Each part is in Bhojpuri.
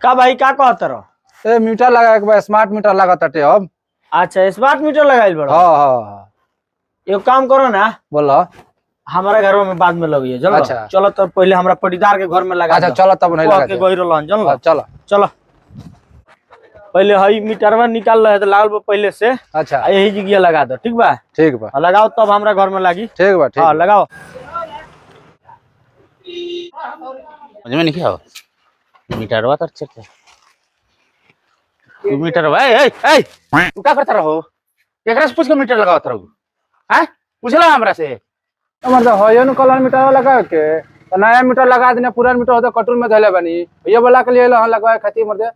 का भाई का कहत रहो? ए मीटर लगा के स्मार्ट मीटर लगा ताटे अब। अच्छा स्मार्ट मीटर लगाइल बड़ो। हाँ हाँ एगो काम करो ना, बोलो। हमारे घर में बाद में लगी चलो। अच्छा। चलो तो पहले हमरा पटीदार के घर में लगा अच्छा दो। चलो तब नहीं लगा के गई रहलन चलो। हाँ, चलो चलो पहले हई मीटरवा निकाल रहे तो लागल बा पहले से। अच्छा यही जगह लगा दो, ठीक बा? ठीक बा लगाओ तब हमरा घर में लागी। ठीक बा ठीक हाँ बा। लगाओ। समझ में नहीं आओ मीटरवा तर चल तू मीटरवा ए तू क्या करता रहो? केकरा से पूछ के मीटर लगावत रहो? हैं पूछला हमरा से? मतलब होयो न कलर मीटर लगा के तो नया मीटर लगा देना, पुराना मीटर होता कटुन में धैले बनी ये बोला के लिए लगवाए खातिर मर्दे।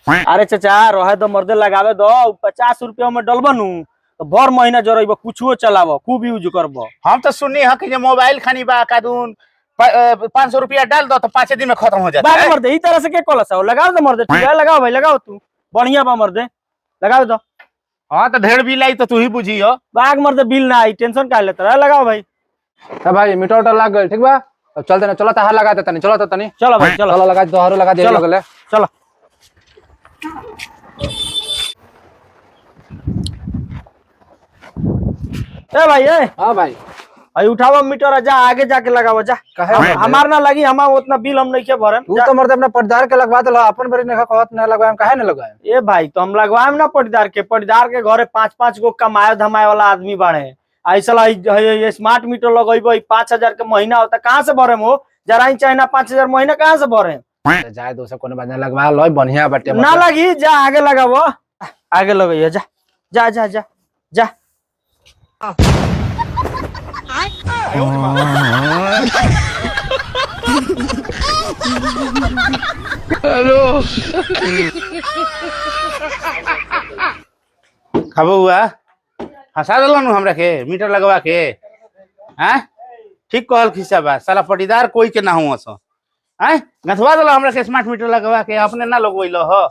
अरे चाचा रहे तो मर्दे लगावे दो। 50 रुपया में डलबनू तो भर महीना जरब, कुछो चलाबो, खूब यूज करबो। हम तो सुननी है कि जे मोबाइल खानी बा कादून 500 रुपया डाल दो तो 5 दिन में खत्म हो जाता बाग है। मर्दे ई तरह से के कलस है? लगाओ दो मर्दे, ठीक है लगाओ भाई लगाओ, तू बढ़िया बा मर्दे लगाओ दो। हाँ तो ढेर बिल आई तो तू ही बुझियो। बाग मर्दे बिल ना आई, टेंशन का लेता है, लगाओ भाई। हाँ भाई मीटर उटर लग गए ठीक बा। अब चलते ना, चलो तहार लगा देता नहीं, चलो तो तनी चलो भाई चलो चलो लगा दोहरो लगा दे चलो। लगले। चलो ए भाई ए हाँ भाई अई उठावा मीटर जा आगे जाके लगावा जा। काहे मर्दे? हमार ना लगी, हमार उतना बिल हम नहीं के भरम। तू तो मर्दे अपने पटदार के लगवा दे, अपन बड़ी नहीं कहत ना लगवाए काहे ना लगवाए। ए भाई तो हम लगवाएम ना पटीदार के। पटीदार के घरे 5-5 गो कमाए धमाए वाला आदमी बाड़े। ऐसा स्मार्ट मीटर लगेबो 5000 के महीना होता, कहाँ से भरे हो? जरा चाइना 5000 महीना कहाँ से भरे? जाए दोस्त कोनो बात नहीं, लगवा लो बढ़िया बाटे ना लगी जा आगे लगाबो, आगे लगइए जा जा जा जा जा। खबो हुआ हंसा दिलन हमरा के मीटर लगवा के। हैं ठीक कहल खिस्सा बा, साला पटीदार कोई के ना हुआ सो। हैं गथवा दिला हमरा के स्मार्ट मीटर लगवा के, अपने ना लगवैलो हो।